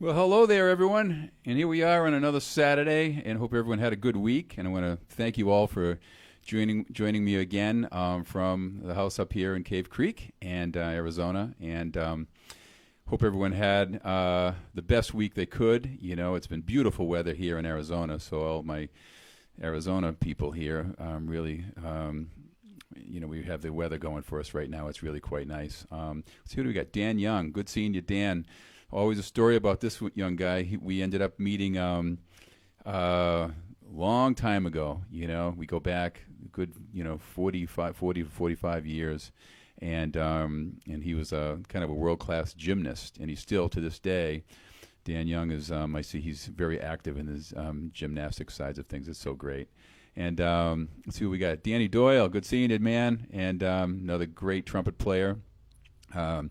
Well, hello there, everyone. And here we are on another Saturday, and hope everyone had a good week. And I want to thank you all for joining me again from the house up here in Cave Creek and Arizona. And Hope everyone had the best week they could. You know, it's been beautiful weather here in Arizona, so all my Arizona people here really, you know, we have the weather going for us right now. It's really quite nice. Let's see who do we got. Dan Young. Good seeing you, Dan. Always a story about this young guy. We ended up meeting long time ago. You know, we go back a good, 40 to 45 years. And he was kind of a world-class gymnast, and he's still, to this day, Dan Young is, I see he's very active in his gymnastic sides of things. It's so great. And let's see what we got. Danny Doyle, good seeing you, man. And another great trumpet player. And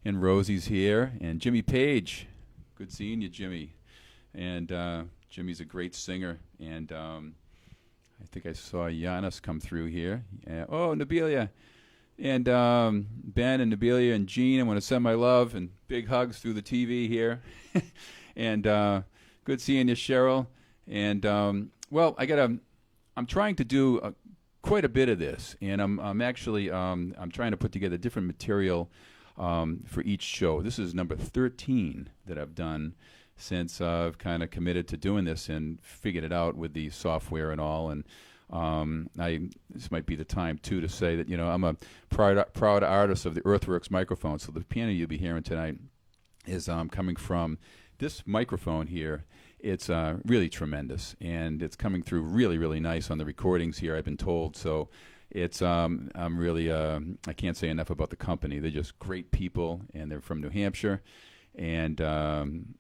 Rosie's here. And Jimmy Page, good seeing you, Jimmy. And Jimmy's a great singer. And I think I saw Giannis come through here. Oh, Nabilia. And Ben and Nabilia and Jean, I want to send my love and big hugs through the TV here. And good seeing you, Cheryl. And well, I'm trying to do quite a bit of this, and I'm actually I'm trying to put together different material for each show. This is number 13 that I've done since I've kind of committed to doing this and figured it out with the software and all. And this might be the time too to say that I'm a proud artist of the Earthworks microphone. So the piano you'll be hearing tonight is coming from this microphone here. It's really tremendous, and it's coming through really, really nice on the recordings here, I've been told. So it's I'm really I can't say enough about the company. They're just great people, and they're from New Hampshire. And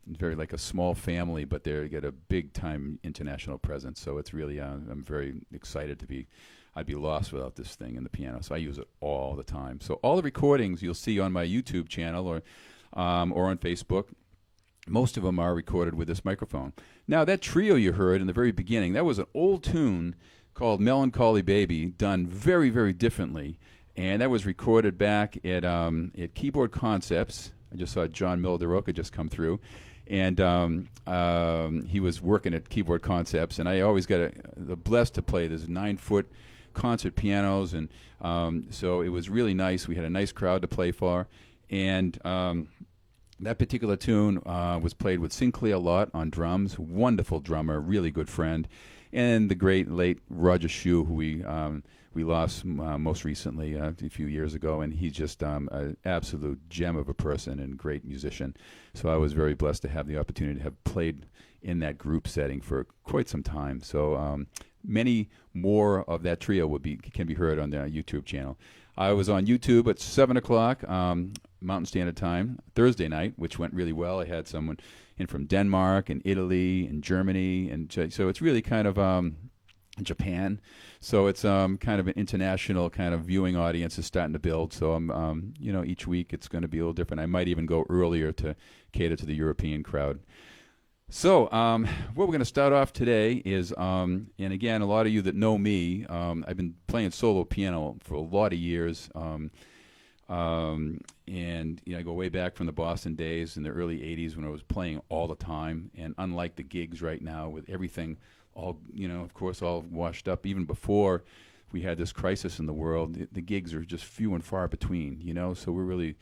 very like a small family, but they get a big-time international presence. So it's really, I'm very excited to be. I'd be lost without this thing and the piano. So I use it all the time. So all the recordings you'll see on my YouTube channel or on Facebook, most of them are recorded with this microphone. Now that trio you heard in the very beginning, that was an old tune called "Melancholy Baby," done very, very differently, and that was recorded back at Keyboard Concepts. I just saw John Milderoka just come through, and he was working at Keyboard Concepts, and I always got the blessed to play this 9-foot concert pianos, and so it was really nice. We had a nice crowd to play for, and that particular tune was played with Sinclair Lott on drums, wonderful drummer, really good friend, and the great late Roger Shew, who we lost most recently a few years ago, and he's just an absolute gem of a person and great musician. So I was very blessed to have the opportunity to have played in that group setting for quite some time. So many more of that trio can be heard on the YouTube channel. I was on YouTube at 7 o'clock Mountain Standard Time, Thursday night, which went really well. I had someone in from Denmark and Italy and Germany, and so it's really kind of Japan. So it's kind of an international kind of viewing audience is starting to build. So I'm, each week it's going to be a little different. I might even go earlier to cater to the European crowd. So what we're going to start off today is, and again, a lot of you that know me, I've been playing solo piano for a lot of years. And I go way back from the Boston days in the early 80s when I was playing all the time. And unlike the gigs right now with everything all, of course, all washed up, even before we had this crisis in the world, the gigs are just few and far between, so we're really,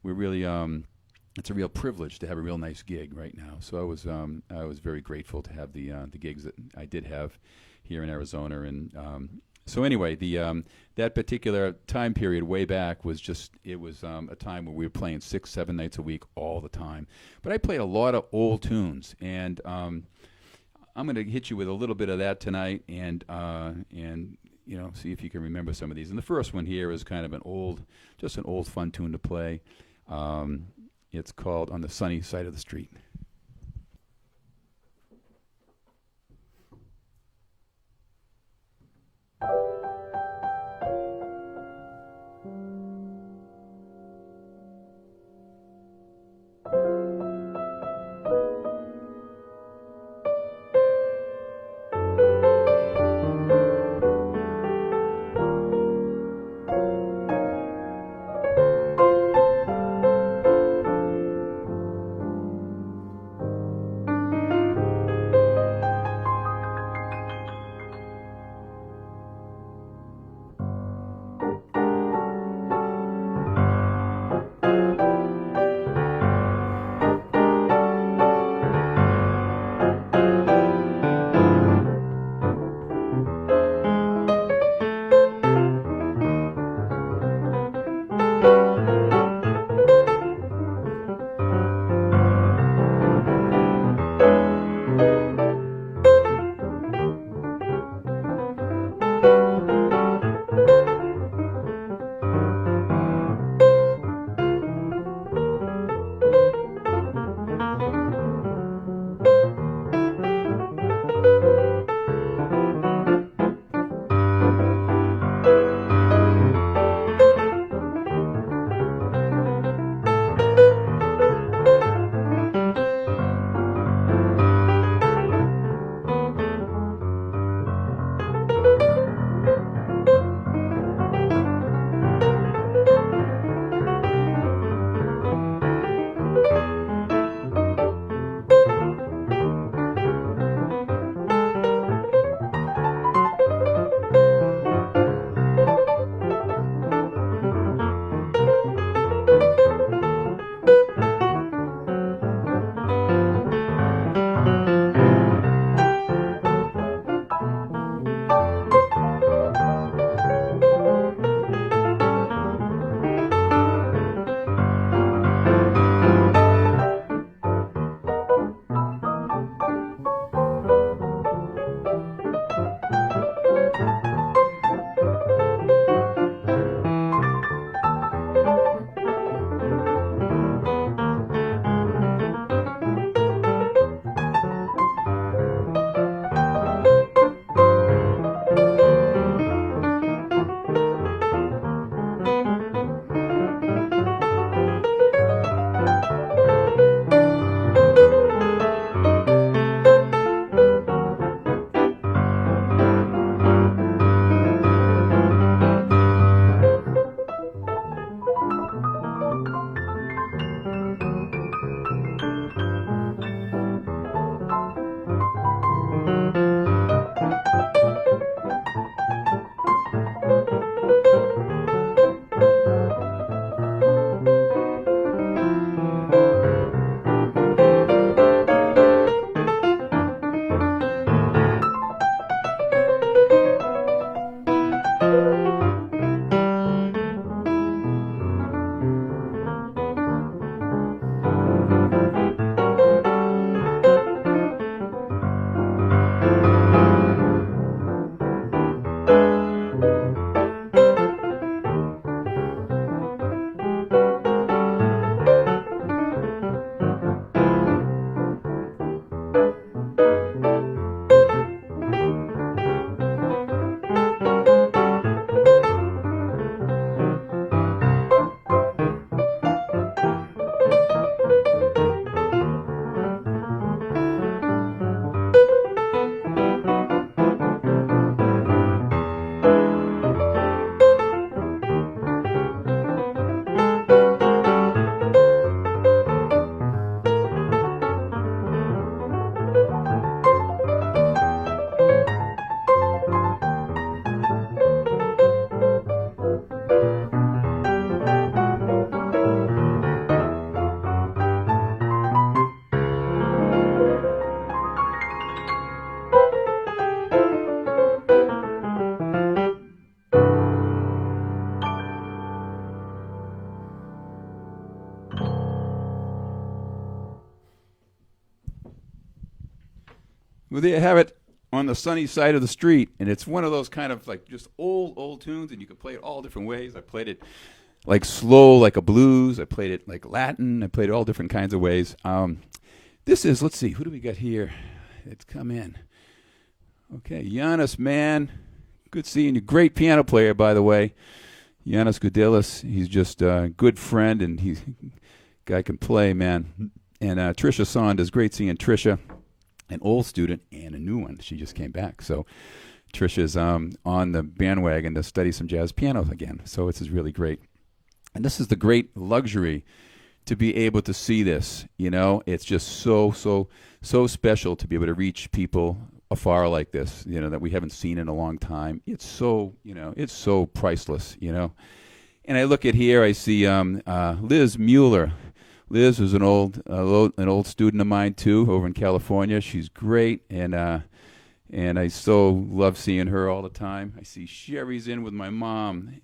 it's a real privilege to have a real nice gig right now. So I was very grateful to have the gigs that I did have here in Arizona. And so anyway, that particular time period way back was just, it was a time where we were playing 6-7 nights a week all the time. But I played a lot of old tunes, and I'm going to hit you with a little bit of that tonight, and see if you can remember some of these. And the first one here is kind of an old fun tune to play. It's called "On the Sunny Side of the Street." Well, there you have it on the sunny side of the street, and it's one of those kind of like just old tunes, and you can play it all different ways. I played it like slow, like a blues. I played it like Latin. I played it all different kinds of ways. This is, let's see, who do we got here? It's come in. Okay, Giannis, man. Good seeing you. Great piano player, by the way. Giannis Goudelis. He's just a good friend, and he's guy can play, man. And Trisha Saunders. Great seeing Trisha, an old student and a new one. She just came back. So Trisha's on the bandwagon to study some jazz piano again. So this is really great. And this is the great luxury to be able to see this. You know, it's just so special to be able to reach people afar like this, you know, that we haven't seen in a long time. It's so, you know, it's so priceless, you know. And I look at here, I see Liz Mueller. Liz is an old student of mine too, over in California. She's great, and I so love seeing her all the time. I see Sherry's in with my mom.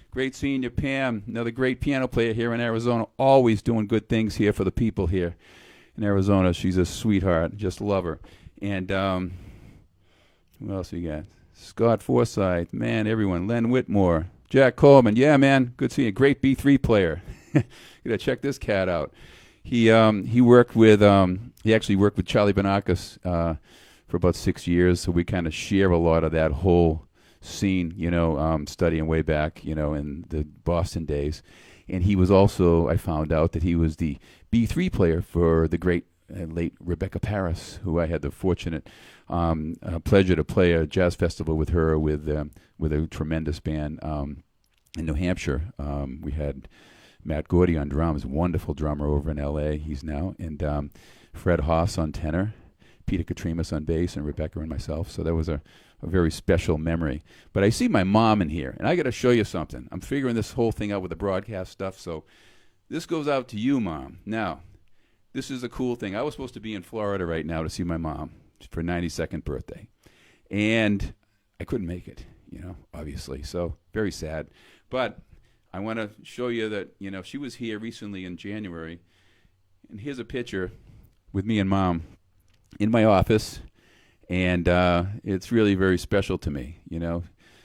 Great seeing you, Pam. Another great piano player here in Arizona. Always doing good things here for the people here in Arizona. She's a sweetheart. Just love her. And who else we got? Scott Forsythe. Man, everyone. Len Whitmore. Jack Coleman. Yeah, man. Good seeing you. Great B3 player. You gotta check this cat out. He worked with he actually worked with Charlie Banakis for about 6 years, so we kind of share a lot of that whole scene, you know, studying way back, you know, in the Boston days. And he was also, I found out that he was the B3 player for the great late Rebecca Paris, who I had the fortunate pleasure to play a jazz festival with her with a tremendous band in New Hampshire. We had Matt Gordy on drums, wonderful drummer over in L.A. He's now, and Fred Haas on tenor, Peter Katrimas on bass, and Rebecca and myself. So that was a very special memory. But I see my mom in here, and I got to show you something. I'm figuring this whole thing out with the broadcast stuff, so this goes out to you, Mom. Now, this is a cool thing. I was supposed to be in Florida right now to see my mom for her 92nd birthday, and I couldn't make it, you know, obviously. So very sad. But I want to show you that, you know, she was here recently in January, and here's a picture with me and Mom in my office. And it's really very special to me, you know.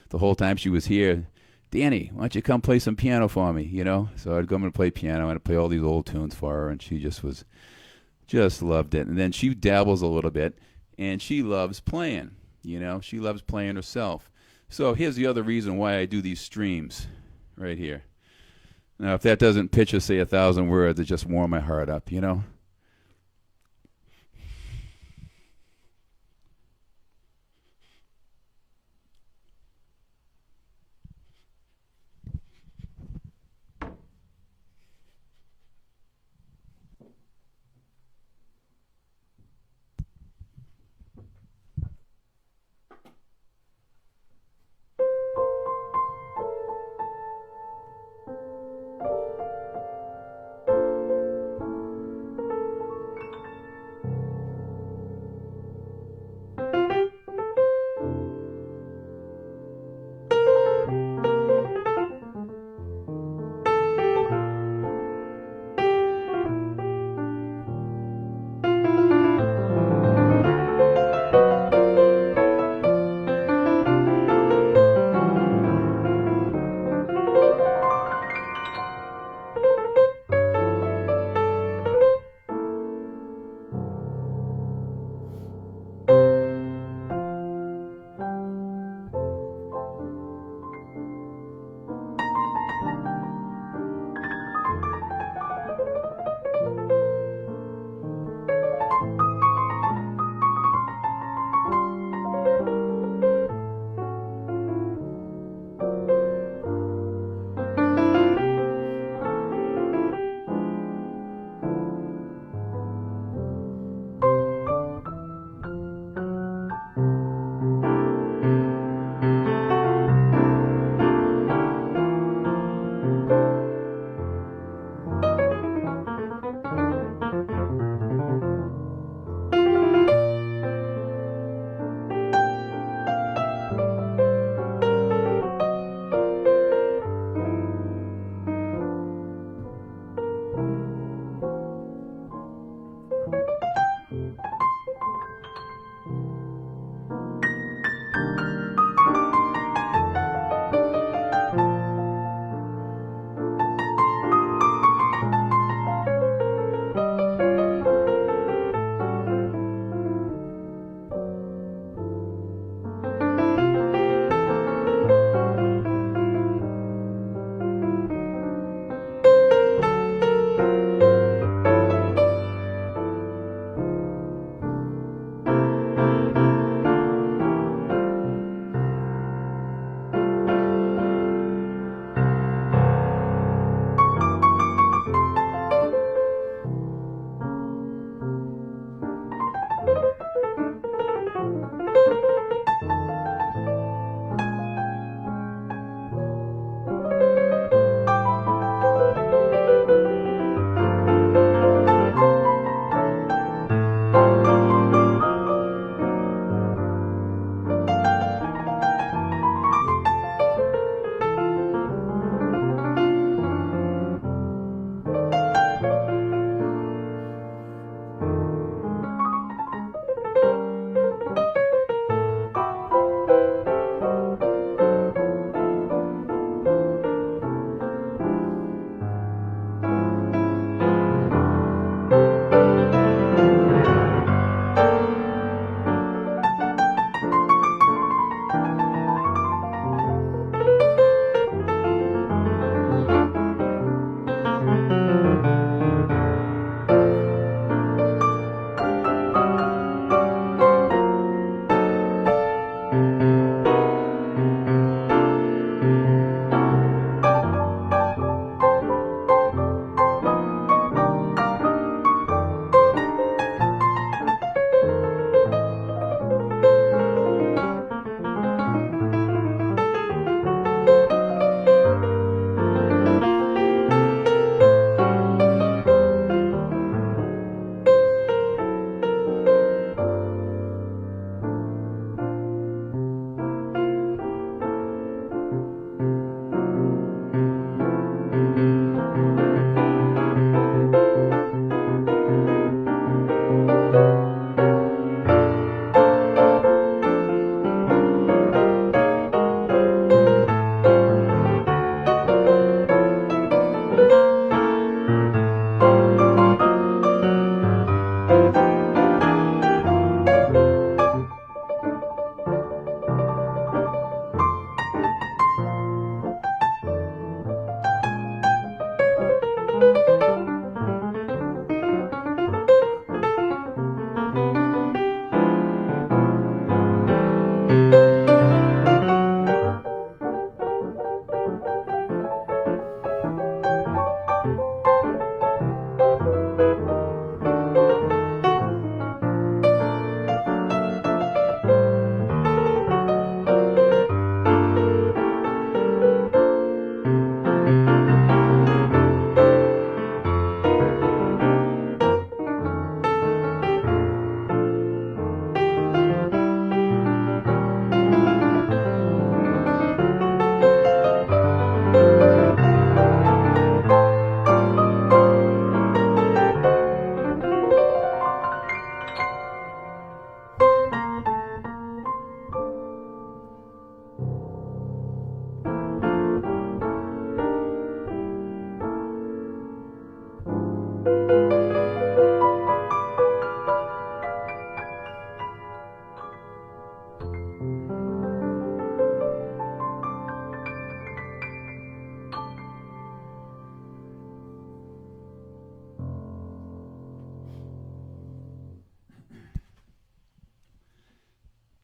The whole time she was here, Danny, why don't you come play some piano for me, you know? So I'd come and play piano, and I'd play all these old tunes for her, and she just loved it. And then she dabbles a little bit, and she loves playing, you know. She loves playing herself. So here's the other reason why I do these streams right here. Now, if that doesn't picture, say, 1,000 words, it just warm my heart up, you know.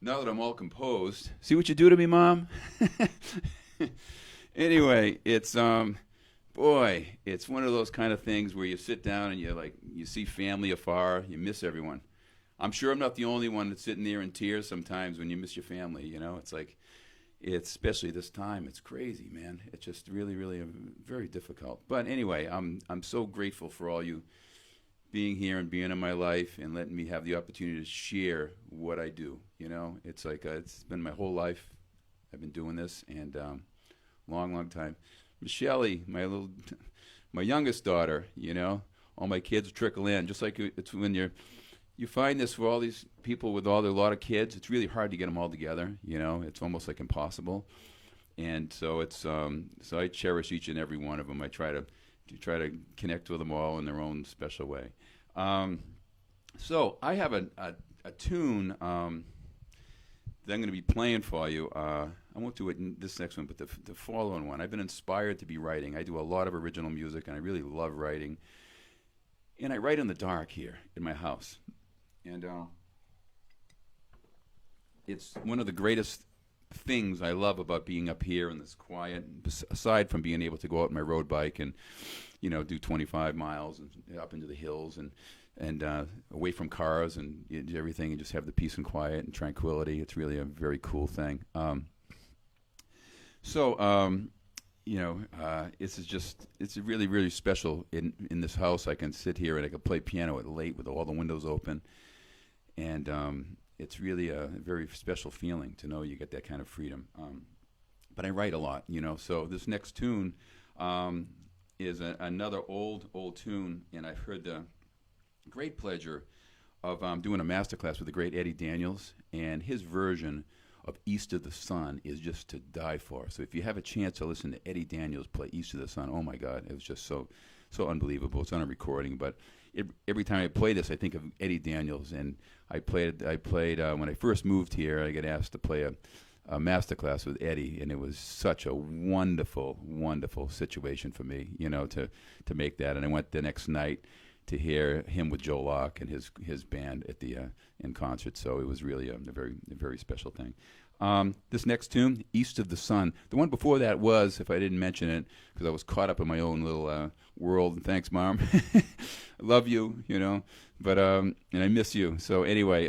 Now that I'm all composed, see what you do to me, Mom? Anyway, it's boy, it's one of those kind of things where you sit down and you see family afar, you miss everyone. I'm sure I'm not the only one that's sitting there in tears sometimes when you miss your family. It's like, it's especially this time. It's crazy, man. It's just really, really very difficult. But anyway, I'm so grateful for all you being here and being in my life and letting me have the opportunity to share what I do. It's like it's been my whole life. I've been doing this, and long, long time. Michelle, my youngest daughter. All my kids trickle in. Just like it's when you find this for all these people with a lot of kids. It's really hard to get them all together. It's almost like impossible. And so it's so I cherish each and every one of them. I try to connect with them all in their own special way. So I have a tune that I'm going to be playing for you. I won't do it in this next one, but the following one. I've been inspired to be writing. I do a lot of original music, and I really love writing. And I write in the dark here in my house. And it's one of the greatest things I love about being up here in this quiet, aside from being able to go out on my road bike and, do 25 miles and up into the hills and away from cars and everything, and just have the peace and quiet and tranquility. It's really a very cool thing. It's really, really special in this house. I can sit here and I can play piano at late with all the windows open. And it's really a very special feeling to know you get that kind of freedom. But I write a lot, So this next tune is another old tune, and I've heard the great pleasure of doing a masterclass with the great Eddie Daniels, and his version of East of the Sun is just to die for. So if you have a chance to listen to Eddie Daniels play East of the Sun, oh my God, it was just so unbelievable. It's on a recording, but every time I play this, I think of Eddie Daniels. And I played when I first moved here. I got asked to play a masterclass with Eddie, and it was such a wonderful, wonderful situation for me, to make that. And I went the next night to hear him with Joe Locke and his band at the in concert. So it was really a very special thing. This next tune, East of the Sun. The one before that was, if I didn't mention it, because I was caught up in my own little world. Thanks, Mom. I love you, but and I miss you. So anyway,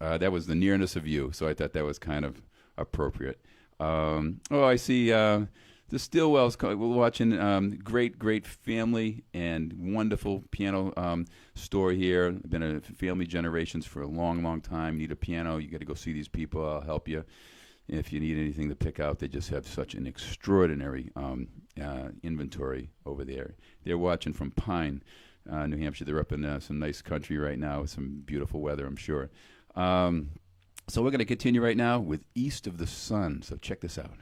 that was the Nearness of You. So I thought that was kind of appropriate. I see the Stillwells. We're watching great family and wonderful piano store here. I've been a family generations for a long, long time. Need a piano, you got to go see these people. I'll help you. If you need anything to pick out, they just have such an extraordinary inventory over there. They're watching from Pine, New Hampshire. They're up in some nice country right now with some beautiful weather, I'm sure. So we're going to continue right now with East of the Sun. So check this out.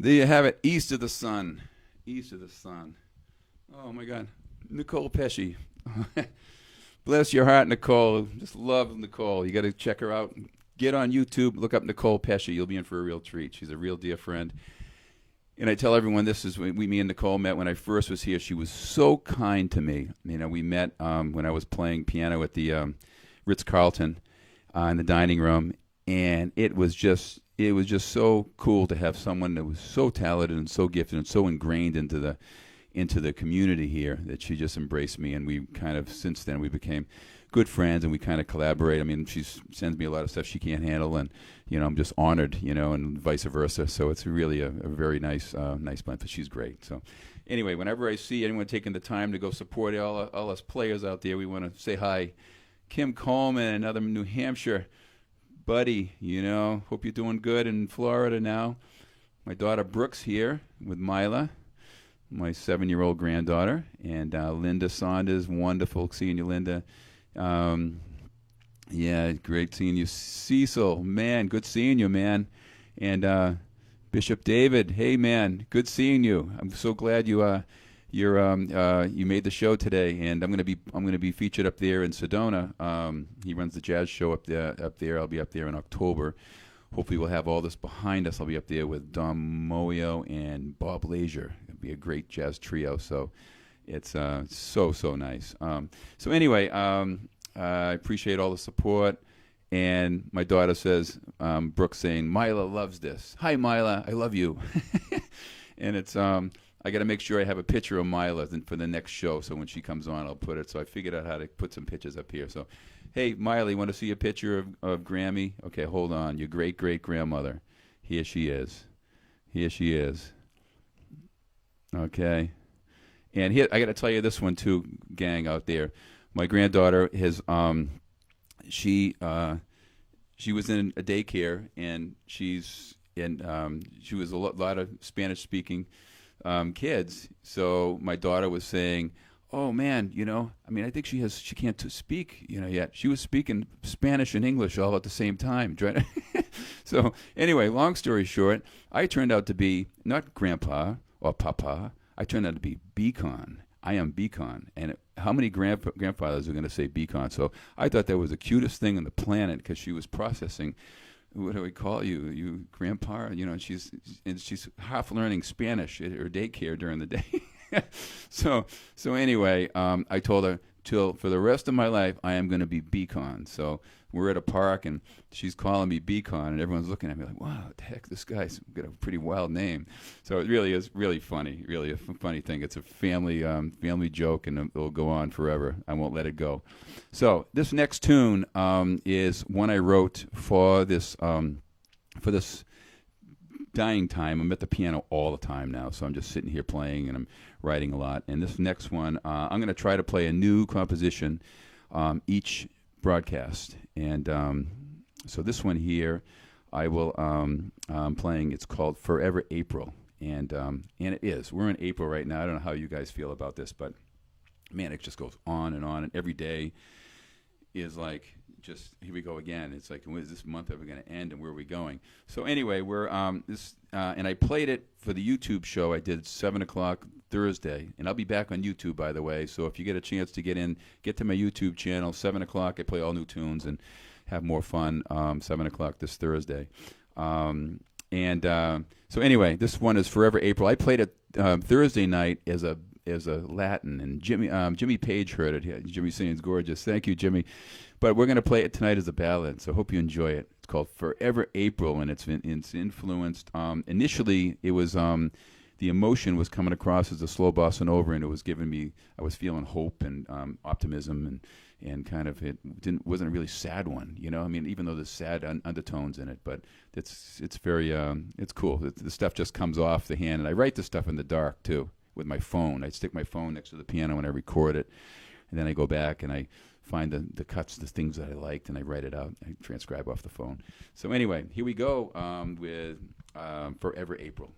There you have it, East of the Sun. East of the Sun. Oh, my God. Nicole Pesci. Bless your heart, Nicole. Just love Nicole. You got to check her out. Get on YouTube. Look up Nicole Pesci. You'll be in for a real treat. She's a real dear friend. And I tell everyone this is when me and Nicole met when I first was here. She was so kind to me. You know, we met when I was playing piano at the Ritz-Carlton in the dining room. And it was just so cool to have someone that was so talented and so gifted and so ingrained into the community here that she just embraced me. And we kind of, since then, we became good friends and we kind of collaborate. I mean, she sends me a lot of stuff she can't handle, and I'm just honored, and vice versa. So it's really a very nice blend. But she's great. So anyway, whenever I see anyone taking the time to go support all us players out there, we want to say hi. Kim Coleman, another New Hampshire buddy, hope you're doing good in Florida now. My daughter Brooks here with Mila, my 7-year-old granddaughter, and Linda Saunders. Wonderful seeing you, Linda. Yeah, great seeing you. Cecil, man, good seeing you, man. And Bishop David, hey, man, good seeing you. I'm so glad you made the show today, and I'm gonna be featured up there in Sedona. He runs the jazz show up there. I'll be up there in October. Hopefully we'll have all this behind us. I'll be up there with Dom Moyo and Bob Lazier. It'll be a great jazz trio. So it's so nice. So anyway, I appreciate all the support. And my daughter says, Brooke saying, Mila loves this. Hi, Mila, I love you. And it's I got to make sure I have a picture of Mila for the next show. So when she comes on, I'll put it. So I figured out how to put some pictures up here. So, hey, Mila, you want to see a picture of Grammy? Okay, hold on. Your great-great-grandmother. Here she is. Here she is. Okay. And here, I got to tell you this one too, gang out there. My granddaughter has, she was in a daycare, and she was a lot of Spanish-speaking kids. So my daughter was saying, "Oh man, I think she can't speak, yet." She was speaking Spanish and English all at the same time. So anyway, long story short, I turned out to be not grandpa or papa. I turned out to be Beacon. I am Beacon. And how many grandfathers are going to say Beacon? So I thought that was the cutest thing on the planet, because she was processing, what do we call you grandpa? And she's half learning Spanish at her daycare during the day. So anyway, I told her, for the rest of my life, I am going to be Beacon. So we're at a park, and she's calling me Beacon, and everyone's looking at me like, wow, what the heck, this guy's got a pretty wild name. So it really is really funny, really a funny thing. It's a family joke, and it'll go on forever. I won't let it go. So this next tune is one I wrote for this dying time. I'm at the piano all the time now, so I'm just sitting here playing, and I'm writing a lot. And this next one, I'm going to try to play a new composition each broadcast. And so this one here, I will playing. It's called Forever April, and it is. We're in April right now. I don't know how you guys feel about this, but man, it just goes on, and every day is like, just here we go again. It's like, when is this month ever going to end, and where are we going? So anyway, we're and I played it for the YouTube show I did 7:00 Thursday, and I'll be back on YouTube, by the way. So if you get a chance to get to my YouTube channel, 7:00. I play all new tunes and have more fun. 7:00 this Thursday. So anyway, this one is Forever April. I played it Thursday night as a Latin, and Jimmy Page heard it. Yeah, Jimmy singing gorgeous. Thank you, Jimmy. But we're going to play it tonight as a ballad, so hope you enjoy it. It's called Forever April, and it's influenced. Initially, it was the emotion was coming across as a slow bossa nova, and it was giving me. I was feeling hope and optimism, and kind of wasn't a really sad one, even though there's sad undertones in it, but it's very it's cool. The stuff just comes off the hand, and I write the stuff in the dark too with my phone. I stick my phone next to the piano and I record it, and then I go back and I find the cuts, the things that I liked, and I write it out. I transcribe off the phone. So anyway, here we go with Forever April.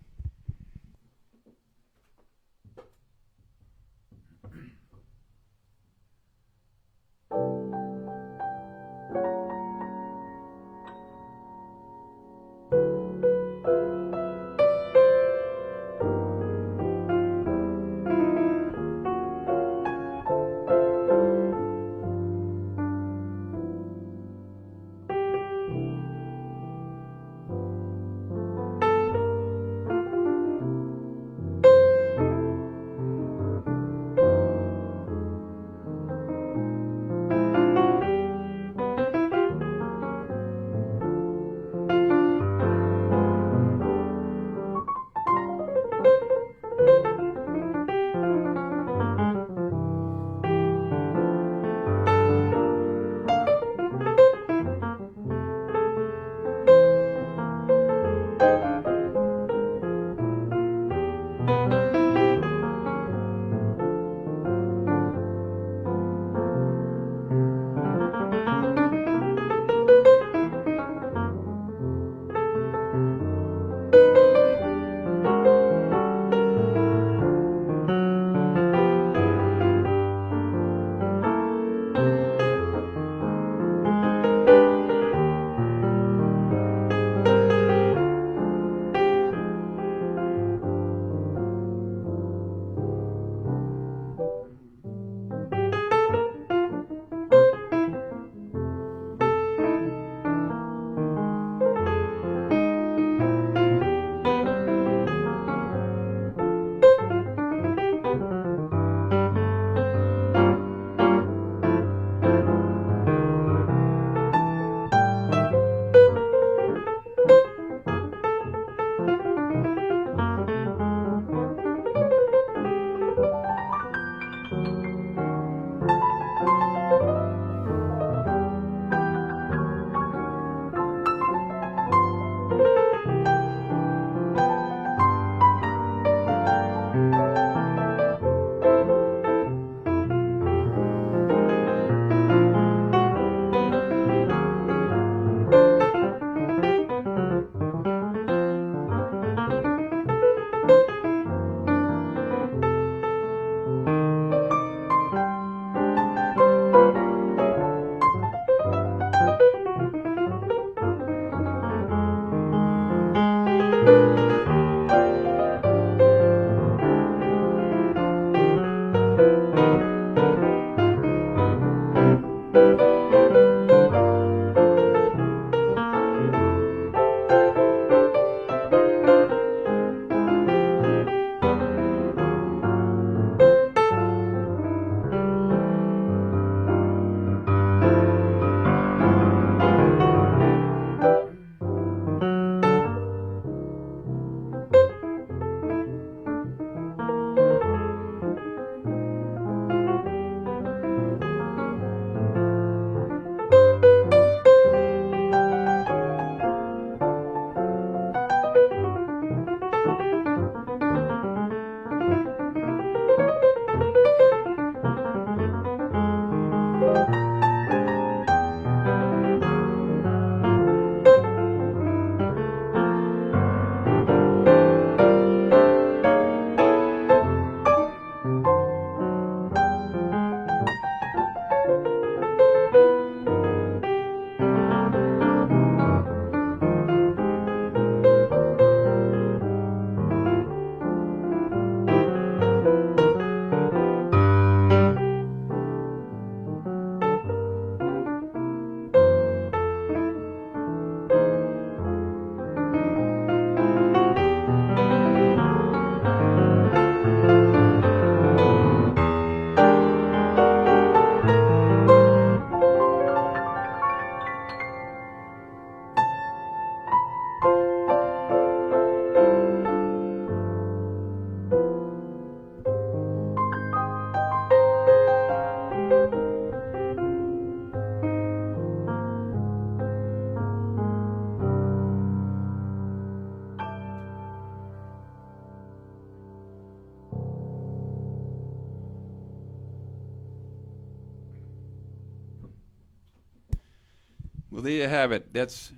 Well, there you have it. That's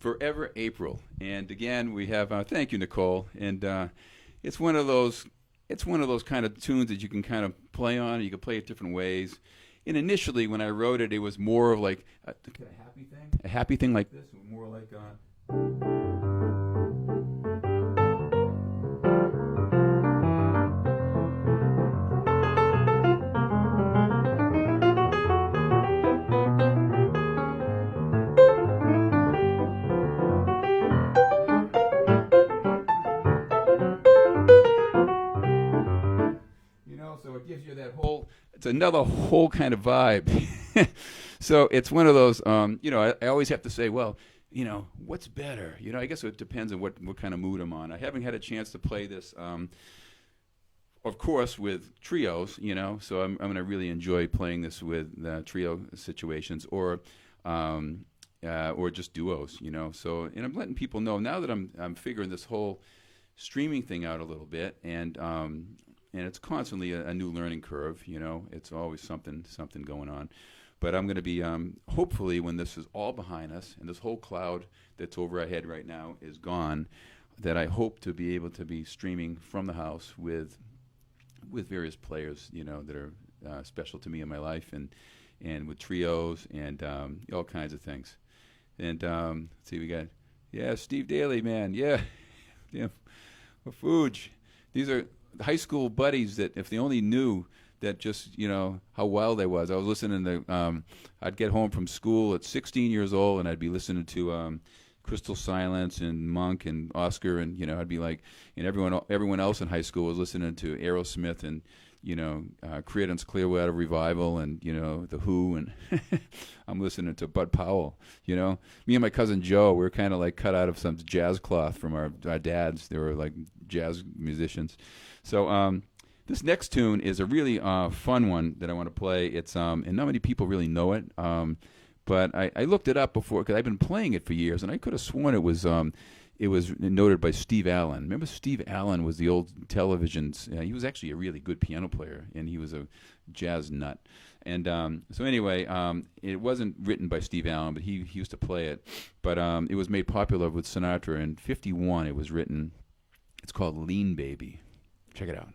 Forever April. And again, we have thank you, Nicole. And it's one of those kind of tunes that you can kind of play on. You can play it different ways. And initially, when I wrote it, it was more of like a happy thing like this, more like. So it gives you that it's another whole kind of vibe. So it's one of those, I always have to say, well, what's better? I guess it depends on what kind of mood I'm on. I haven't had a chance to play this, of course, with trios, so I'm going to really enjoy playing this with trio situations or just duos, So, and I'm letting people know now that I'm figuring this whole streaming thing out a little bit, and it's constantly a new learning curve. It's always something going on. But I'm going to be, hopefully, when this is all behind us and this whole cloud that's over our head right now is gone, that I hope to be able to be streaming from the house with various players, that are special to me in my life, and with trios and all kinds of things. And let's see, we got Steve Daly, man, yeah, Fuge. These are high school buddies that if they only knew that just, how wild I was. I was listening to, I'd get home from school at 16 years old and I'd be listening to Crystal Silence and Monk and Oscar and, I'd be like, and everyone else in high school was listening to Aerosmith and, Creedence Clearwater Revival and, The Who, and I'm listening to Bud Powell, Me and my cousin Joe, we were kind of like cut out of some jazz cloth from our dads. They were like jazz musicians. So this next tune is a really fun one that I want to play. It's and not many people really know it, but I looked it up before because I've been playing it for years, and I could have sworn it was noted by Steve Allen. Remember Steve Allen was the old television. He was actually a really good piano player, and he was a jazz nut. And so anyway, it wasn't written by Steve Allen, but he used to play it. But it was made popular with Sinatra in '51. It was written. It's called Lean Baby. Check it out.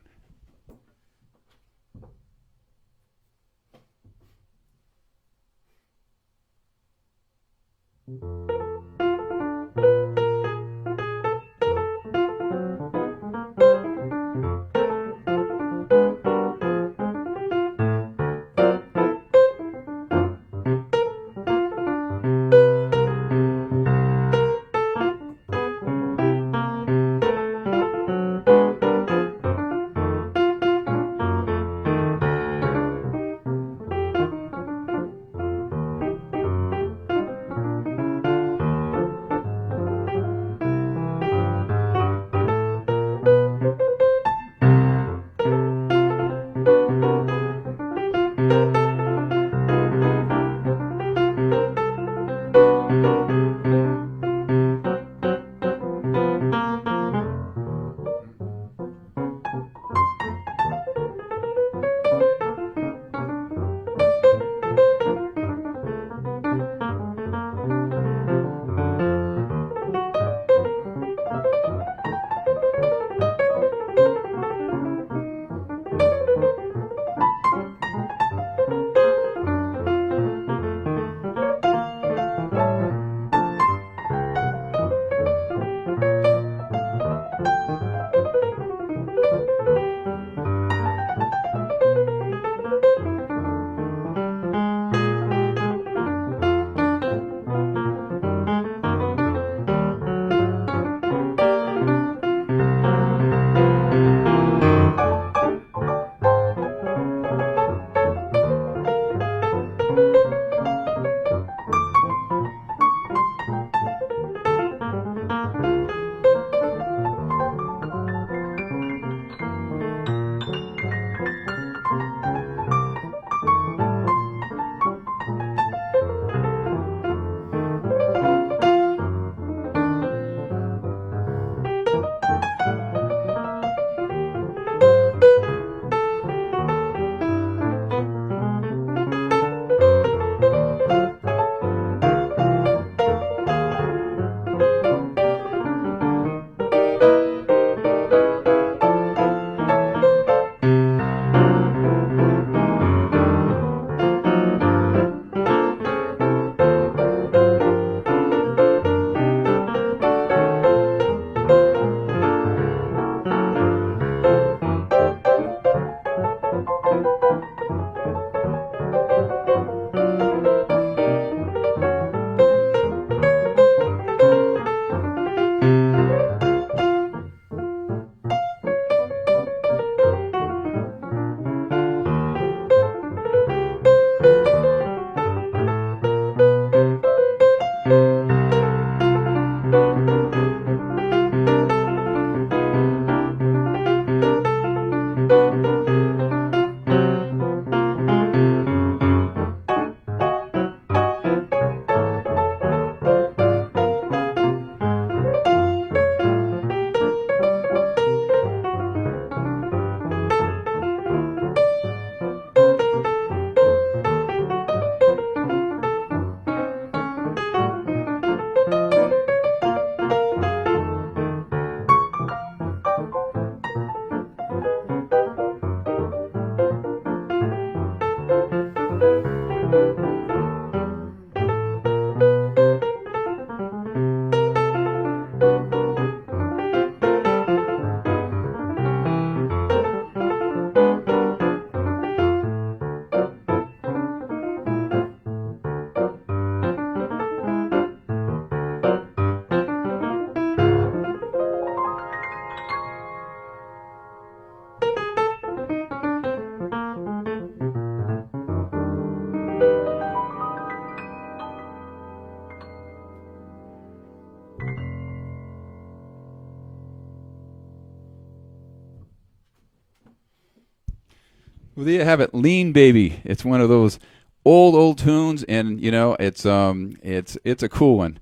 Well, there you have it, "Lean Baby." It's one of those old tunes, and it's a cool one.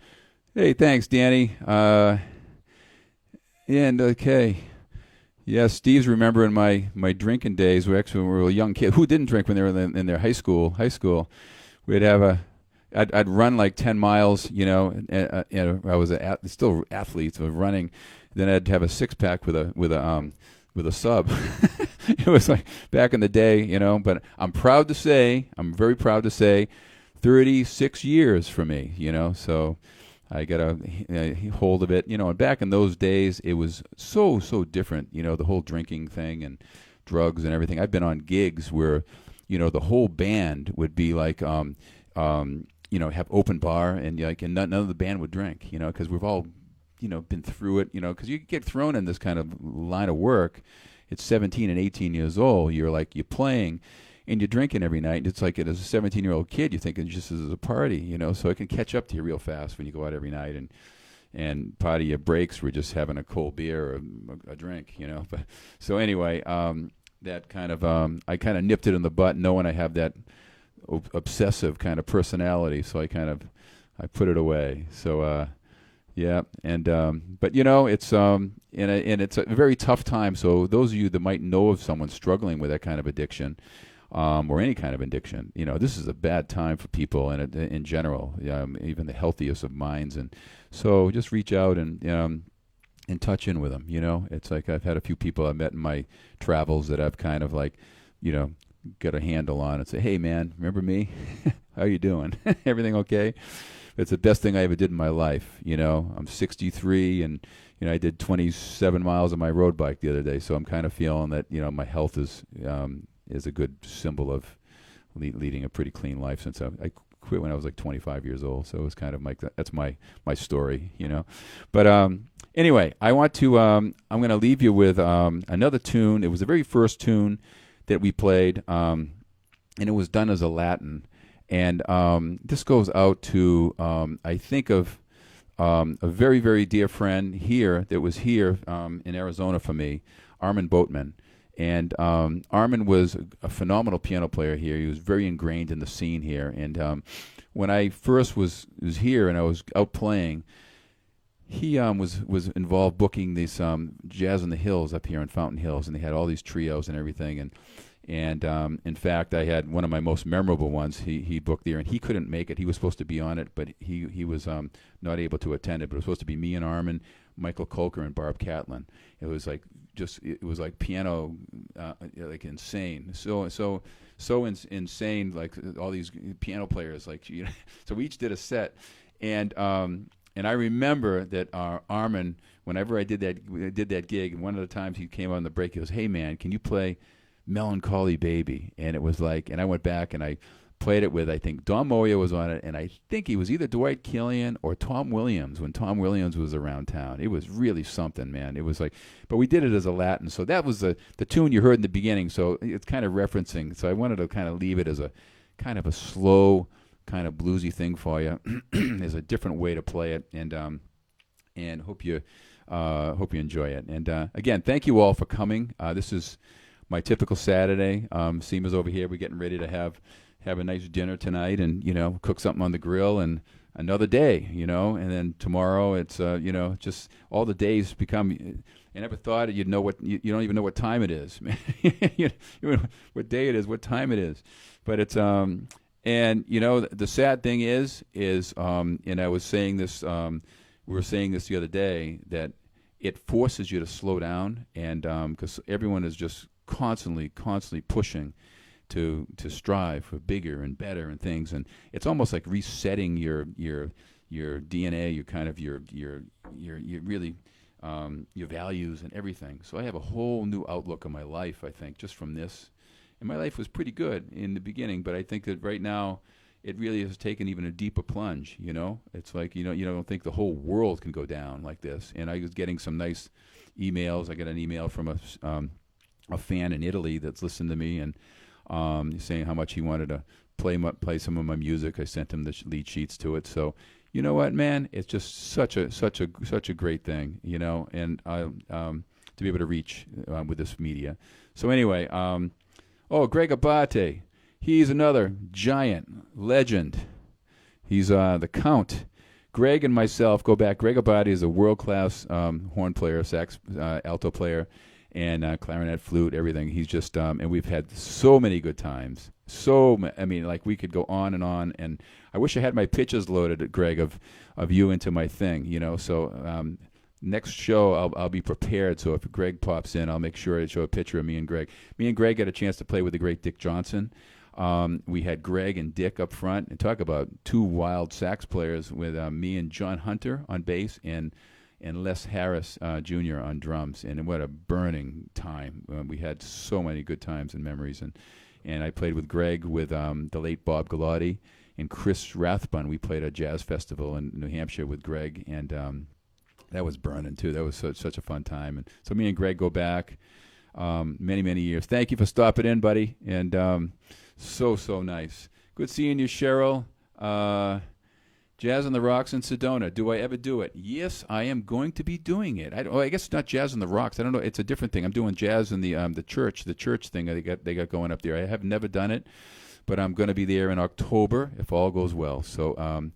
Hey, thanks, Danny. And okay, yeah, Steve's remembering my drinking days. We actually when we were a young kid. Who didn't drink when they were in their high school? We'd have I'd run like 10 miles, and I was still athlete, so running. Then I'd have a six-pack with a sub. It was like back in the day, but I'm very proud to say 36 years for me, so I got a hold of it, and back in those days it was so different, the whole drinking thing and drugs and everything. I've been on gigs where, the whole band would be like, have open bar and and none of the band would drink, because we've all, been through it, because you get thrown in this kind of line of work. It's 17 and 18 years old. You're playing and you're drinking every night. And it's like as a 17-year-old kid, you're thinking just as a party, so it can catch up to you real fast when you go out every night. And part of your breaks were just having a cold beer or a drink, But so anyway, that kind of, I kind of nipped it in the butt knowing I have that obsessive kind of personality. So I put it away. So, yeah, and but it's and it's a very tough time. So those of you that might know of someone struggling with that kind of addiction, or any kind of addiction, this is a bad time for people and in general, even the healthiest of minds. And so just reach out and touch in with them. It's like I've had a few people I've met in my travels that I've kind of got a handle on and say, "Hey, man, remember me? How you doing? Everything okay?" It's the best thing I ever did in my life. I'm 63, and I did 27 miles on my road bike the other day. So I'm kind of feeling that my health is a good symbol of leading a pretty clean life since I quit when I was like 25 years old. So it was kind of that's my story, But anyway, I want to I'm going to leave you with another tune. It was the very first tune that we played, and it was done as a Latin. And this goes out to, I think of a very, very dear friend here that was here in Arizona for me, Armin Boatman. And Armin was a phenomenal piano player here. He was very ingrained in the scene here. And when I first was here and I was out playing, he was involved booking these Jazz on the Hills up here in Fountain Hills, and they had all these trios and everything. And in fact, I had one of my most memorable ones. He booked there, and he couldn't make it. He was supposed to be on it, but he was not able to attend it. But it was supposed to be me and Armin, Michael Kolker, and Barb Catlin. It was like piano, like insane. So insane, like all these piano players. So we each did a set, and I remember that Armin, whenever I did that gig, one of the times he came on the break, he goes, "Hey man, can you play Melancholy Baby?" And it was and I went back and I played it with, I think Don Moya was on it, and I think he was either Dwight Killian or Tom Williams when Tom Williams was around town. It was really something, man. It was but we did it as a Latin. So that was the tune you heard in the beginning. So it's kind of referencing. So I wanted to kind of leave it as a kind of a slow, kind of bluesy thing for you. There's a different way to play it, and hope you enjoy it. And again, thank you all for coming. This is my typical Saturday. Seema's over here. We're getting ready to have a nice dinner tonight, and cook something on the grill, and another day, and then tomorrow it's just all the days become. I never thought you'd know what you don't even know what time it is, man. What day it is, what time it is, but it's and the sad thing is and I was saying this, we were saying this the other day, that it forces you to slow down, and because everyone is just constantly pushing to strive for bigger and better and things, and it's almost like resetting your DNA, your kind of your really your values and everything. So I have a whole new outlook on my life, I think, just from this. And my life was pretty good in the beginning, but I think that right now it really has taken even a deeper plunge. It's like you don't think the whole world can go down like this. And I was getting some nice emails. I got an email from a fan in Italy that's listened to me, and saying how much he wanted to play some of my music. I sent him the lead sheets to it. So you know what, man, it's just such a great thing, and to be able to reach with this media. So anyway, Oh, Greg Abate. He's another giant legend. He's the Count. Greg and myself go back. Greg Abate is a world-class horn player, sax, alto player, and clarinet, flute, everything. He's just, and we've had so many good times. I mean, like we could go on, and I wish I had my pitches loaded, Greg, of you into my thing, you know. So next show, I'll be prepared. So if Greg pops in, I'll make sure to show a picture of me and Greg. Me and Greg had a chance to play with the great Dick Johnson. We had Greg and Dick up front, and talk about two wild sax players with me and John Hunter on bass and Les Harris Jr. on drums. And what a burning time. We had so many good times and memories. And I played with Greg, with the late Bob Galati and Chris Rathbun. We played a jazz festival in New Hampshire with Greg, and that was burning too. That was such a fun time. And so me and Greg go back many, many years. Thank you for stopping in, buddy. And so nice. Good seeing you, Cheryl. Jazz on the Rocks in Sedona. Do I ever do it? Yes, I am going to be doing it. I guess it's not Jazz on the Rocks. I don't know. It's a different thing. I'm doing jazz in the church thing that they got going up there. I have never done it, but I'm going to be there in October if all goes well. So,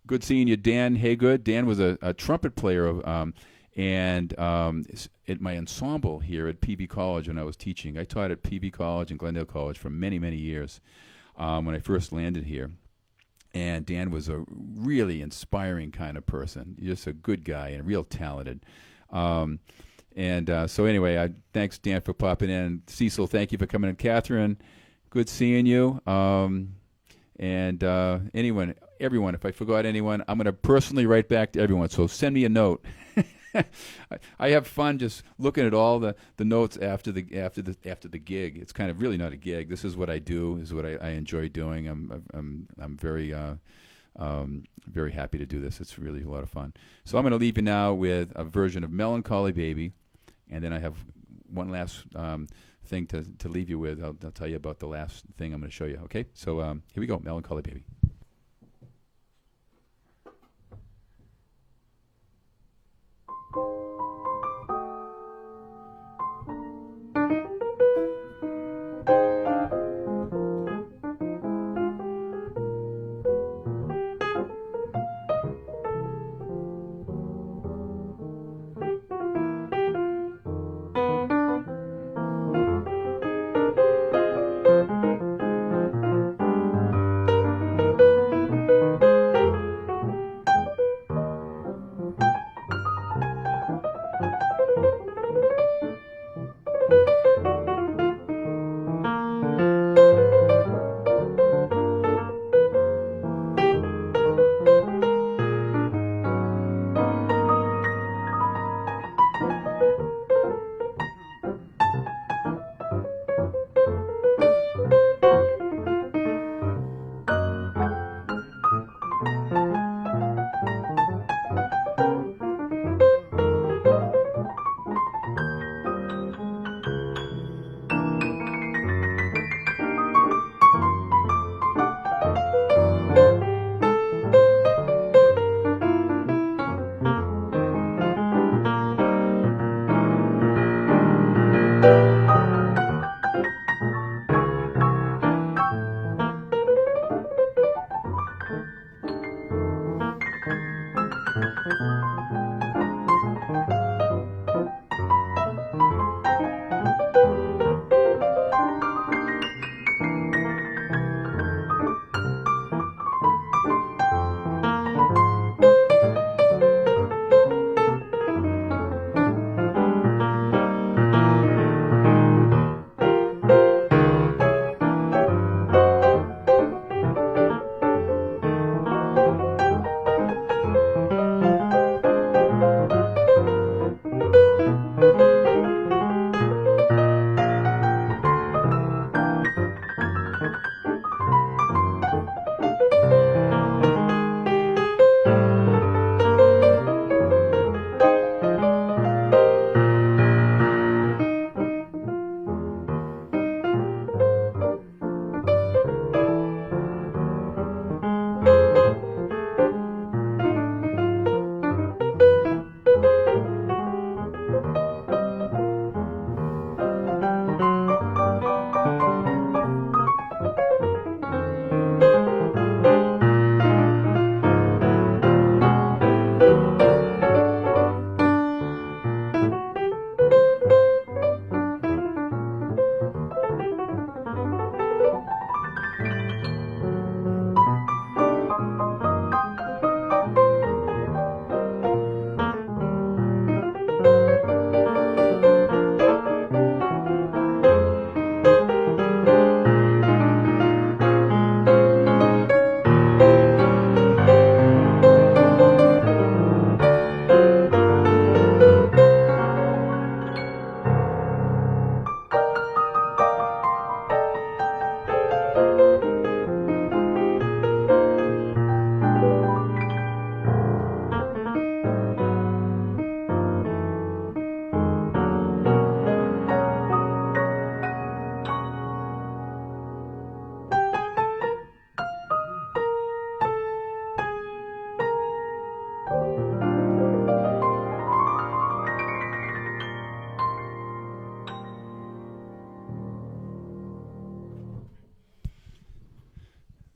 good seeing you, Dan Haygood. Dan was a trumpet player of. And at my ensemble here at PB College when I was teaching. I taught at PB College and Glendale College for many, many years when I first landed here. And Dan was a really inspiring kind of person, just a good guy and real talented. So anyway, thanks, Dan, for popping in. Cecil, thank you for coming in. Catherine, good seeing you. Everyone, if I forgot anyone, I'm going to personally write back to everyone. So send me a note. I have fun just looking at all the notes after the gig. It's kind of really not a gig. This is what I do. This is what I enjoy doing. I'm very very happy to do this. It's really a lot of fun. So I'm going to leave you now with a version of Melancholy Baby, and then I have one last thing to leave you with. I'll tell you about the last thing I'm going to show you. Okay, so here we go, Melancholy Baby.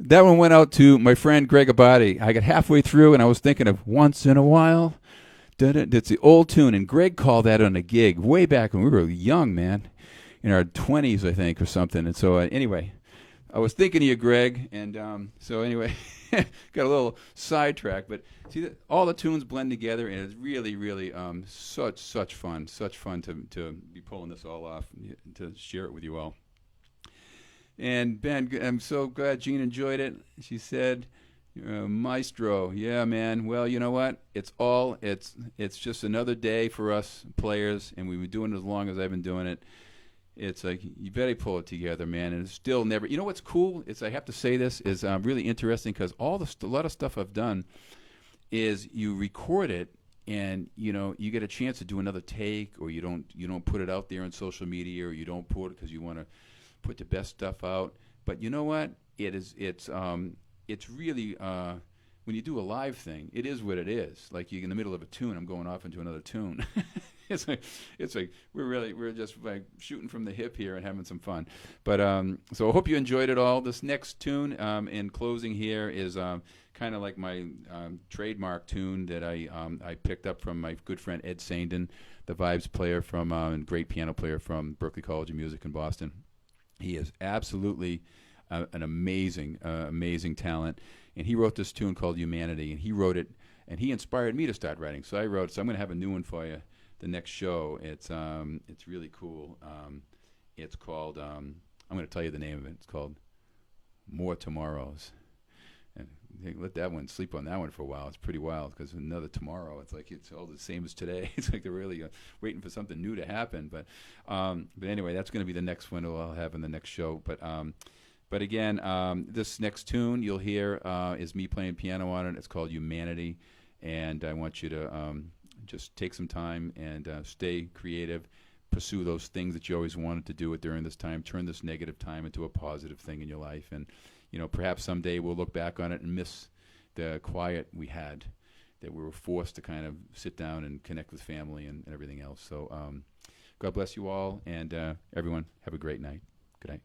That one went out to my friend Greg Abadi. I got halfway through and I was thinking of Once in a While. It's the old tune, and Greg called that on a gig way back when we were young, man, in our 20s, I think, or something. And so, anyway, I was thinking of you, Greg, and so anyway, got a little sidetracked. But see, all the tunes blend together, and it's really, really such fun to be pulling this all off and to share it with you all. And Ben, I'm so glad Jean enjoyed it. She said, "Maestro, yeah, man. Well, you know what? It's just another day for us players, and we've been doing it as long as I've been doing it. It's like you better pull it together, man. And it's still never. You know what's cool? I have to say this is really interesting because a lot of stuff I've done is you record it, and you get a chance to do another take, or you don't put it out there on social media, or you don't put it because you want to put the best stuff out. But you know what? It's really when you do a live thing, it is what it is. Like you're in the middle of a tune, I'm going off into another tune. it's like we're just like shooting from the hip here and having some fun. But so I hope you enjoyed it all. This next tune in closing here is kind of like my trademark tune that I picked up from my good friend Ed Saindon, the vibes player from and great piano player from Berklee College of Music in Boston. He is absolutely an amazing talent, and he wrote this tune called Humanity, and he wrote it, and he inspired me to start writing. So I'm going to have a new one for you the next show. It's really cool. It's called I'm going to tell you the name of it. It's called More Tomorrows. And let that one sleep on that one for a while. It's pretty wild because another tomorrow, it's like it's all the same as today. It's like they're really waiting for something new to happen. But anyway, that's going to be the next one I'll have in the next show. But again, this next tune you'll hear is me playing piano on it. It's called Humanity, and I want you to just take some time and stay creative. Pursue those things that you always wanted to do during this time. Turn this negative time into a positive thing in your life, and perhaps someday we'll look back on it and miss the quiet we had, that we were forced to kind of sit down and connect with family and everything else. So God bless you all, and everyone have a great night. Good night.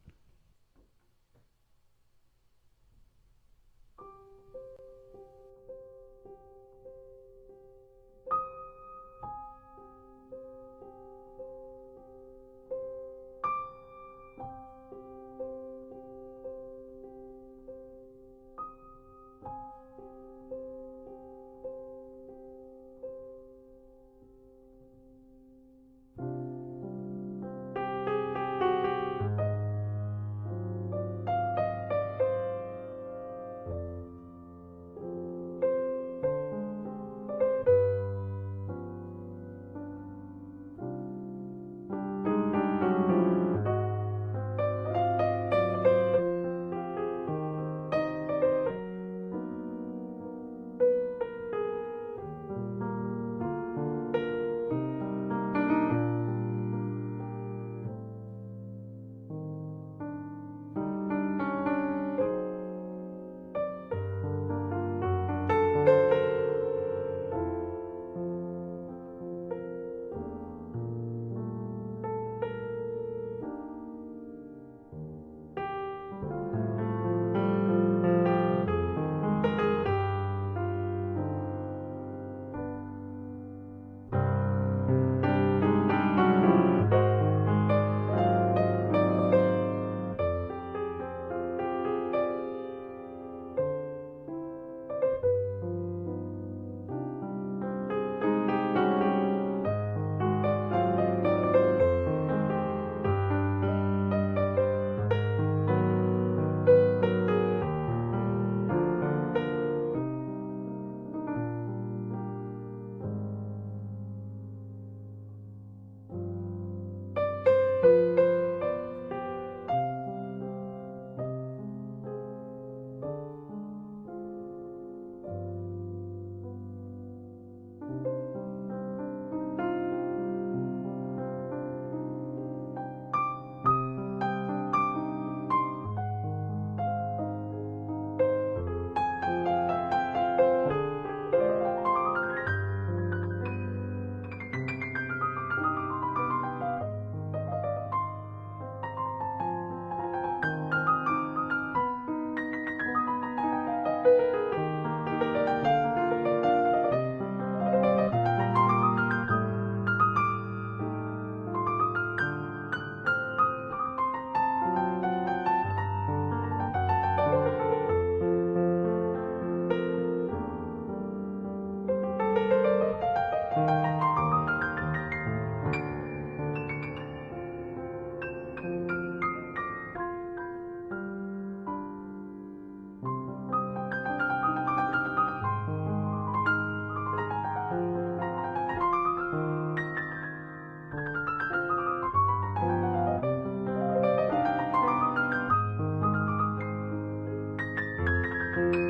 you.